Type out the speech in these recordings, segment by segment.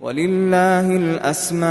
وَلِلَّهِ الْأَسْمَاءُ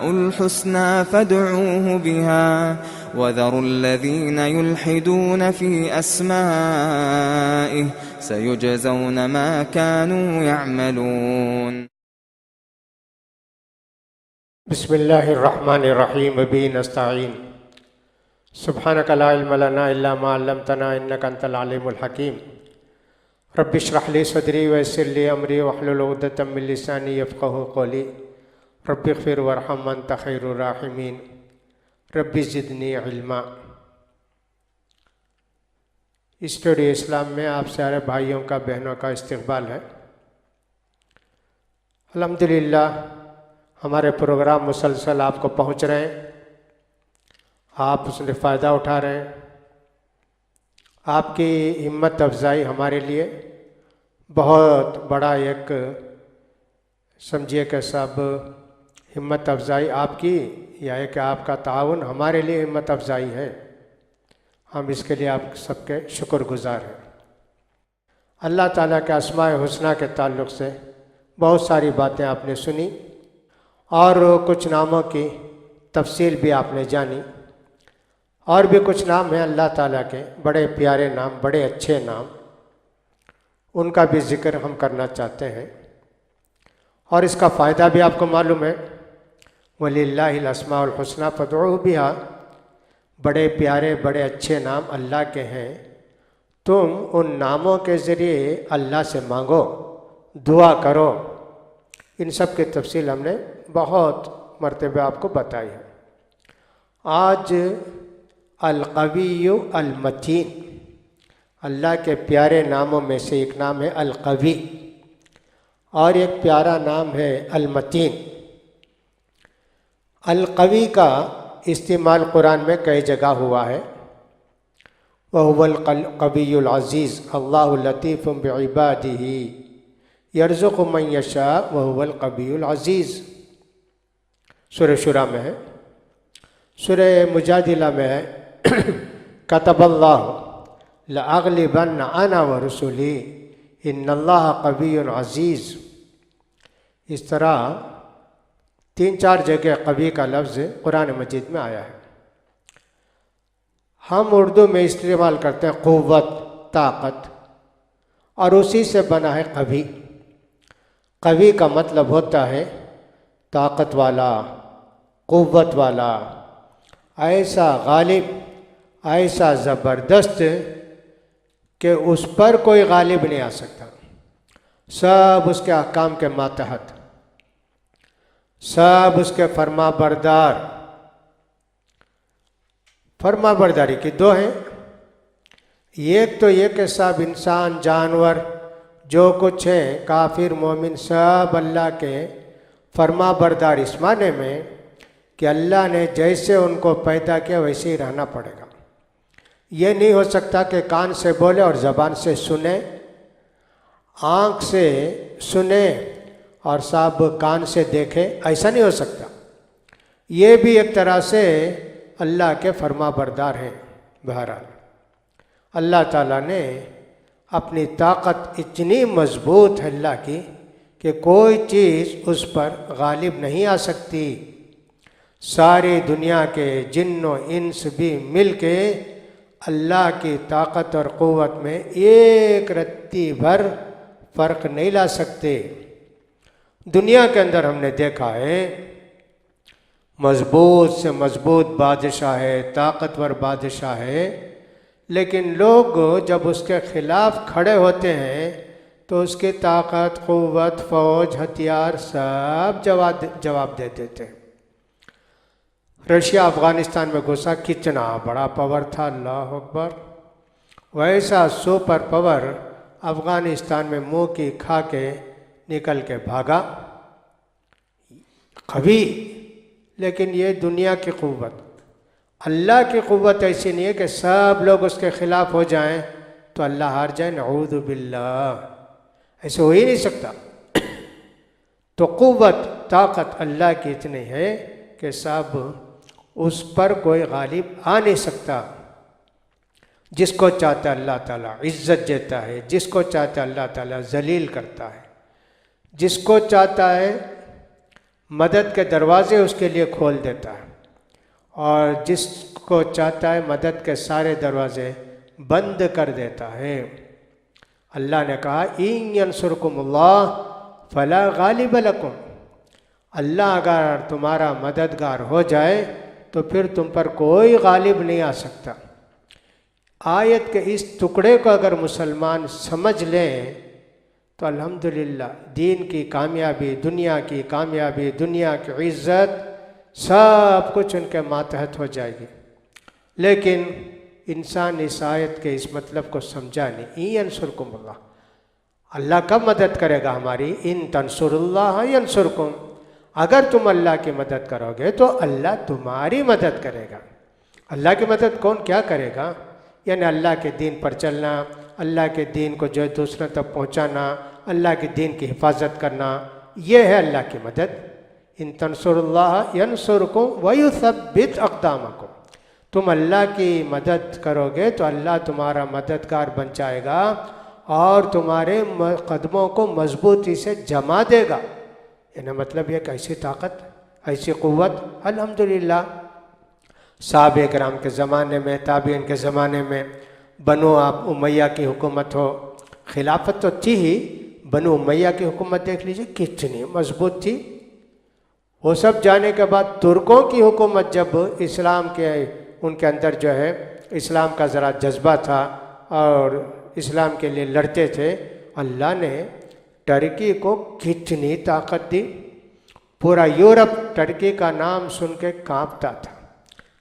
الْحُسْنَى فَادْعُوهُ بِهَا وَذَرُوا الَّذِينَ يُلْحِدُونَ فِي أَسْمَائِهِ سَيُجْزَوْنَ مَا كَانُوا يَعْمَلُونَ بسم اللہ الرحمن الرحیم وبہ نستعین سبحانک لا علم لنا الا ما علمتنا انک انت العلیم الحکیم رب اشرح لی صدری ویسر لی امری واحلل عقدۃ من لسانی یفقہوا قولی رب اغفر وارحم وانت خیر الراحمین رب زدنی علما۔ اسٹوڈیو اسلام میں آپ سارے بھائیوں کا بہنوں کا استقبال ہے۔ الحمدللہ ہمارے پروگرام مسلسل آپ کو پہنچ رہے ہیں، آپ اس سے فائدہ اٹھا رہے ہیں۔ آپ کی ہمت افزائی ہمارے لیے بہت بڑا ایک سمجھیے کہ سب ہمت افزائی آپ کی یا ہے کہ آپ کا تعاون ہمارے لیے ہمت افزائی ہے۔ ہم اس کے لیے آپ سب کے شکر گزار ہیں۔ اللہ تعالیٰ کے اسماء حسنہ کے تعلق سے بہت ساری باتیں آپ نے سنی اور کچھ ناموں کی تفصیل بھی آپ نے جانی، اور بھی کچھ نام ہیں اللہ تعالیٰ کے بڑے پیارے نام، بڑے اچھے نام، ان کا بھی ذکر ہم کرنا چاہتے ہیں، اور اس کا فائدہ بھی آپ کو معلوم ہے۔ وَلِلَّهِ الْأَسْمَاءُ الْحُسْنَى فَادْعُوهُ بِهَا، بڑے پیارے بڑے اچھے نام اللہ کے ہیں، تم ان ناموں کے ذریعے اللہ سے مانگو، دعا کرو۔ ان سب کی تفصیل ہم نے بہت مرتبہ آپ کو بتائی ہے۔ آج القوی المتین، اللہ کے پیارے ناموں میں سے ایک نام ہے القوی، اور ایک پیارا نام ہے المتین۔ القوی کا استعمال قرآن میں کئی جگہ ہوا ہے۔ وَهُوَ الْقَوِيُّ الْعَزِيزُ اللَّهُ لَطِيفٌ بِعِبَادِهِ يَرْزُقُ مَن يَشَاءُ وَهُوَ الْقَوِيُّ الْعَزِيزُ، سورہ شورى میں ہے۔ سورہ مجادلہ میں ہے كَتَبَ اللَّهُ لَأَغْلِبَنَّ أَنَا وَرُسُلِي إِنَّ اللَّهَ قَوِيٌّ عَزِيزٌ۔ اس طرح تین چار جگہ قوی کا لفظ قرآن مجید میں آیا ہے۔ ہم اردو میں استعمال کرتے ہیں قوت، طاقت، اور اسی سے بنا ہے قوی۔ قوی کا مطلب ہوتا ہے طاقت والا، قوت والا، ایسا غالب، ایسا زبردست کہ اس پر کوئی غالب نہیں آ سکتا۔ سب اس کے احکام کے ماتحت، سب اس کے فرما بردار۔ فرما برداری کی دو ہیں، ایک تو یہ کہ سب انسان، جانور، جو کچھ ہیں، کافر مومن، سب اللہ کے فرما بردار، اس معنی میں کہ اللہ نے جیسے ان کو پیدا کیا ویسے ہی رہنا پڑے گا۔ یہ نہیں ہو سکتا کہ کان سے بولے اور زبان سے سنے، آنکھ سے سنے اور سب کان سے دیکھے، ایسا نہیں ہو سکتا۔ یہ بھی ایک طرح سے اللہ کے فرما بردار ہیں۔ بہرحال اللہ تعالیٰ نے اپنی طاقت اتنی مضبوط ہے اللہ کی کہ کوئی چیز اس پر غالب نہیں آ سکتی۔ ساری دنیا کے جن و انس بھی مل کے اللہ کی طاقت اور قوت میں ایک رتی بھر فرق نہیں لا سکتے۔ دنیا کے اندر ہم نے دیکھا ہے مضبوط سے مضبوط بادشاہ ہے، طاقتور بادشاہ ہے، لیکن لوگ جب اس کے خلاف کھڑے ہوتے ہیں تو اس کی طاقت، قوت، فوج، ہتھیار سب جواب دے دیتے ہیں۔ رشیا افغانستان میں گھسا، کتنا بڑا پاور تھا، اللہ اکبر! ویسا سپر پاور افغانستان میں منہ کی کھا کے نکل کے بھاگا، قوی۔ لیکن یہ دنیا کی قوت، اللہ کی قوت ایسی نہیں ہے کہ سب لوگ اس کے خلاف ہو جائیں تو اللہ ہار جائے، نعوذ باللہ، ایسے ہو ہی نہیں سکتا۔ تو قوت، طاقت اللہ کی اتنی ہے کہ سب اس پر کوئی غالب آ نہیں سکتا۔ جس کو چاہتا ہے اللہ تعالیٰ عزت دیتا ہے، جس کو چاہتا ہے اللہ تعالیٰ ذلیل کرتا ہے۔ جس کو چاہتا ہے مدد کے دروازے اس کے لیے کھول دیتا ہے، اور جس کو چاہتا ہے مدد کے سارے دروازے بند کر دیتا ہے۔ اللہ نے کہا اِن ینصرکم اللہ فلا غالب لکم، اللہ اگر تمہارا مددگار ہو جائے تو پھر تم پر کوئی غالب نہیں آ سکتا۔ آیت کے اس ٹکڑے کو اگر مسلمان سمجھ لیں تو الحمدللہ دین کی کامیابی، دنیا کی کامیابی، دنیا کی عزت سب کچھ ان کے ماتحت ہو جائے گی۔ لیکن انسان اس آیت کے اس مطلب کو سمجھا نہیں۔ اِن ینصرکم اللہ، اللہ کب مدد کرے گا ہماری؟ ان تنصر اللہ ینصرکم، اگر تم اللہ کی مدد کرو گے تو اللہ تمہاری مدد کرے گا۔ اللہ کی مدد کون کیا کرے گا؟ یعنی اللہ کے دین پر چلنا، اللہ کے دین کو جو ہے دوسروں تک پہنچانا، اللہ کے دین کی حفاظت کرنا، یہ ہے اللہ کی مدد۔ ان تنصر اللہ ینصرکم ویثبت اقدامکم، تم اللہ کی مدد کرو گے تو اللہ تمہارا مددگار بن جائے گا اور تمہارے قدموں کو مضبوطی سے جما دے گا۔ یعنی مطلب یہ کہ ایسی طاقت، ایسی قوت الحمدللہ صحابہ کرام کے زمانے میں، تابعین کے زمانے میں، بنو امیہ کی حکومت ہو، خلافت تو تھی ہی، بنو امیہ کی حکومت دیکھ لیجئے کتنی مضبوط تھی۔ وہ سب جانے کے بعد ترکوں کی حکومت جب اسلام کے ان کے اندر جو ہے اسلام کا ذرا جذبہ تھا اور اسلام کے لیے لڑتے تھے، اللہ نے ٹرکی کو کتنی طاقت دی، پورا یورپ ٹرکی کا نام سن کے کانپتا تھا۔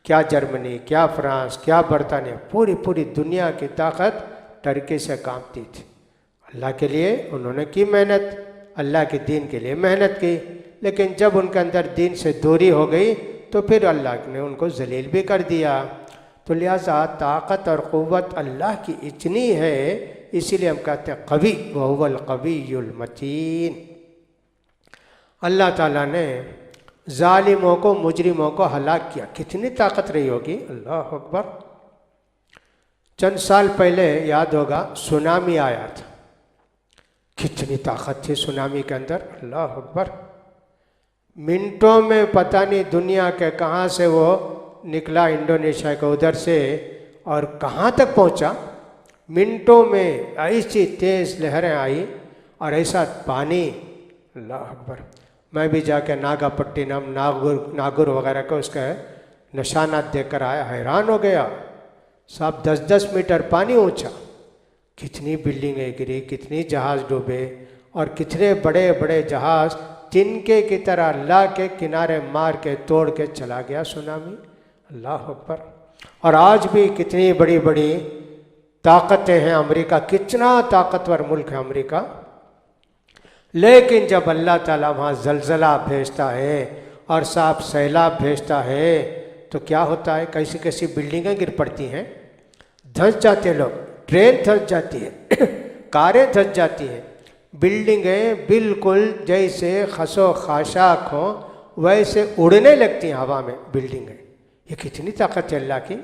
کیا جرمنی، کیا فرانس، کیا برطانیہ، پوری دنیا کی طاقت ٹرکی سے کانپتی تھی۔ اللہ کے لیے انہوں نے کی محنت، اللہ کے دین کے لیے محنت کی، لیکن جب ان کے اندر دین سے دوری ہو گئی تو پھر اللہ نے ان کو ذلیل بھی کر دیا۔ تو لہٰذا طاقت اور قوت اللہ کی اتنی ہے، اسی لیے ہم کہتے ہیں قوی، وہو القوی المتین۔ اللہ تعالیٰ نے ظالموں کو، مجرموں کو ہلاک کیا، کتنی طاقت رہی ہوگی، اللہ اکبر۔ چند سال پہلے یاد ہوگا سونامی آیا تھا، کتنی طاقت تھی سونامی کے اندر، اللہ اکبر۔ منٹوں میں پتہ نہیں دنیا کے کہاں سے وہ نکلا، انڈونیشیا کے ادھر سے، اور کہاں تک پہنچا، منٹوں میں ایسی تیز لہریں آئی اور ایسا پانی، اللہ اکبر۔ میں بھی جا کے ناگا پٹینم، ناگور وغیرہ کو اس کا نشانات دیکھ کر آیا، حیران ہو گیا۔ صاحب 10-10 میٹر پانی اونچا، کتنی بلڈنگیں گری، کتنی جہاز ڈوبے، اور کتنے بڑے بڑے جہاز تنکے کی طرح اللہ کے کنارے مار کے توڑ کے چلا گیا سونامی، اللہ اکبر۔ اور آج بھی کتنی بڑی بڑی طاقتیں ہیں، امریکہ کتنا طاقتور ملک ہے امریکہ، لیکن جب اللہ تعالیٰ وہاں زلزلہ بھیجتا ہے اور صاف سیلاب بھیجتا ہے تو کیا ہوتا ہے، کیسی کیسی بلڈنگیں گر پڑتی ہیں، دھنس جاتے لوگ، ٹرین دھنس جاتی ہے، کاریں دھنس جاتی ہیں، بلڈنگیں بالکل جیسے خس و خاشاک ہوں ویسے اڑنے لگتی ہیں ہوا میں بلڈنگیں۔ یہ کتنی طاقت ہے اللہ کی۔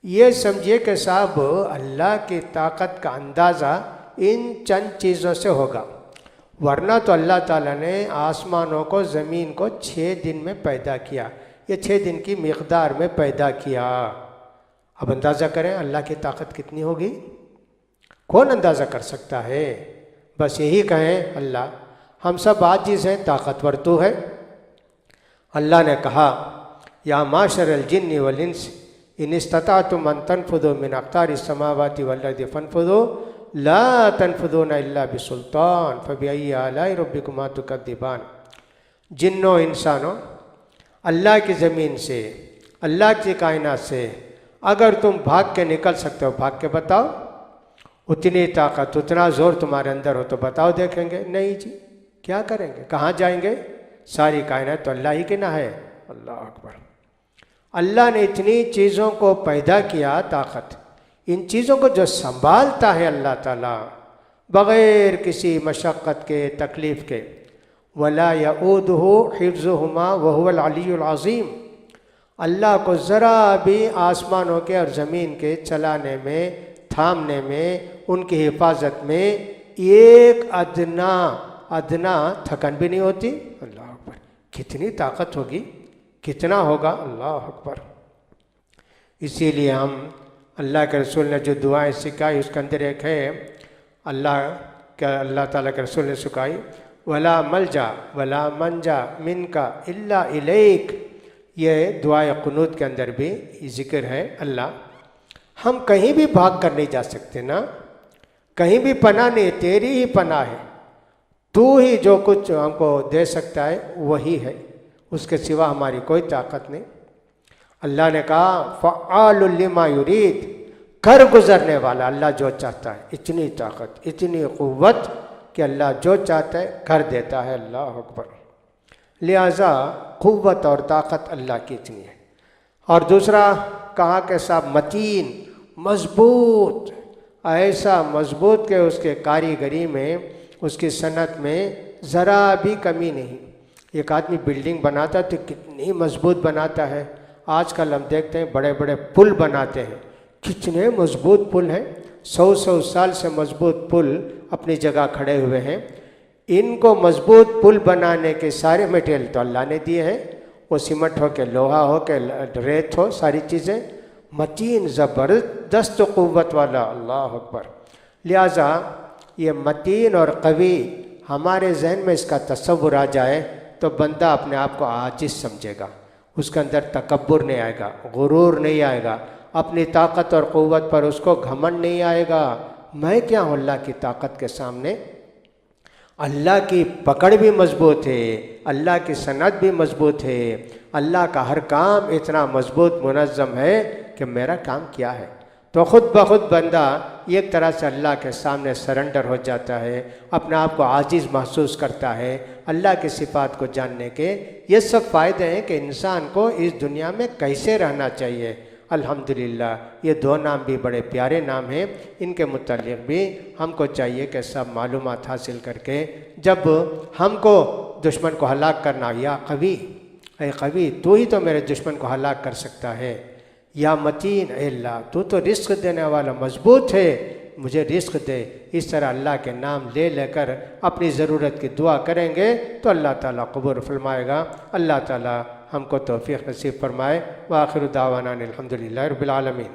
یہ سمجھیے کہ صاحب اللہ کی طاقت کا اندازہ ان چند چیزوں سے ہوگا، ورنہ تو اللہ تعالیٰ نے آسمانوں کو، زمین کو 6 دن میں پیدا کیا، یہ 6 دن کی مقدار میں پیدا کیا۔ اب اندازہ کریں اللہ کی طاقت کتنی ہوگی، کون اندازہ کر سکتا ہے؟ بس یہی کہیں اللہ، ہم سب عاجز ہیں، طاقتور تو ہے۔ اللہ نے کہا یا معشر الجن والانس ان استطعتم ان تنفذوا من اقطار السماوات والارض فانفذوا لا تنفذون الا بسلطان فبأي آلاء ربكما تكذبان۔ جنوں انسانوں، اللہ کی زمین سے، اللہ کی کائنات سے اگر تم بھاگ کے نکل سکتے ہو بھاگ کے بتاؤ، اتنی طاقت، اتنا زور تمہارے اندر ہو تو بتاؤ، دیکھیں گے۔ نہیں جی، کیا کریں گے، کہاں جائیں گے، ساری کائنات تو اللہ ہی کی نہ ہے، اللہ اکبر۔ اللہ نے اتنی چیزوں کو پیدا کیا، طاقت، ان چیزوں کو جو سنبھالتا ہے اللہ تعالیٰ بغیر کسی مشقت کے، تکلیف کے، وَلَا يَؤُودُهُ حِفْظُهُمَا وَهُوَ الْعَلِيُّ الْعَظِيمُ، اللہ کو ذرا بھی آسمانوں کے اور زمین کے چلانے میں، تھامنے میں، ان کی حفاظت میں ایک ادنا ادنا تھکن بھی نہیں ہوتی. اللہ اکبر. کتنی طاقت ہوگی, کتنا ہوگا. اللہ اکبر. اسی لیے ہم اللہ کے رسول نے جو دعائیں سکھائی اس کے اندر ایک ہے اللہ تعالیٰ کے رسول نے سکھائی ولا ملجا ولا منجا من کا الا الیک. یہ دعائے قنوت کے اندر بھی ذکر ہے. اللہ ہم کہیں بھی بھاگ کر نہیں جا سکتے نا, کہیں بھی پناہ نہیں, تیری ہی پناہ ہے. تو ہی جو کچھ ہم کو دے سکتا ہے وہی ہے, اس کے سوا ہماری کوئی طاقت نہیں. اللہ نے کہا فعال لما یرید, کر گزرنے والا اللہ جو چاہتا ہے. اتنی طاقت, اتنی قوت کہ اللہ جو چاہتا ہے کر دیتا ہے. اللہ اکبر. لہذا قوت اور طاقت اللہ کی اتنی ہے. اور دوسرا کہا کہ صاحب متین, مضبوط, ایسا مضبوط کہ اس کے کاریگری میں, اس کی صنعت میں ذرا بھی کمی نہیں. ایک آدمی بلڈنگ بناتا تو کتنی مضبوط بناتا ہے. آج کل ہم دیکھتے ہیں بڑے بڑے پل بناتے ہیں, کتنے مضبوط پل ہیں, 100 سال سے مضبوط پل اپنی جگہ کھڑے ہوئے ہیں. ان کو مضبوط پل بنانے کے سارے مٹیریل تو اللہ نے دیے ہیں, وہ سیمنٹ ہو کے لوہا ہو کے ریت ہو, ساری چیزیں متین, زبردست قوت والا. اللہ اکبر. لہذا یہ متین اور قوی ہمارے ذہن میں اس کا تصور آ جائے تو بندہ اپنے آپ کو عاجز سمجھے گا. اس کے اندر تکبر نہیں آئے گا, غرور نہیں آئے گا, اپنی طاقت اور قوت پر اس کو گھمنڈ نہیں آئے گا. میں کیا ہوں اللہ کی طاقت کے سامنے. اللہ کی پکڑ بھی مضبوط ہے, اللہ کی صنعت بھی مضبوط ہے, اللہ کا ہر کام اتنا مضبوط منظم ہے کہ میرا کام کیا ہے. تو خود بخود بندہ ایک طرح سے اللہ کے سامنے سرنڈر ہو جاتا ہے, اپنے آپ کو عاجز محسوس کرتا ہے. اللہ کی صفات کو جاننے کے یہ سب فائدے ہیں کہ انسان کو اس دنیا میں کیسے رہنا چاہیے. الحمدللہ یہ 2 نام بھی بڑے پیارے نام ہیں. ان کے متعلق بھی ہم کو چاہیے کہ سب معلومات حاصل کر کے جب ہم کو دشمن کو ہلاک کرنا, یا قوی, اے قوی تو ہی تو میرے دشمن کو ہلاک کر سکتا ہے. یا متین, اے اللہ تو رزق دینے والا, مضبوط ہے, مجھے رزق دے. اس طرح اللہ کے نام لے لے کر اپنی ضرورت کی دعا کریں گے تو اللہ تعالیٰ قبول فرمائے گا. اللہ تعالیٰ ہم کو توفیق نصیب فرمائے. وآخر دعوانا الحمدللہ رب العالمین.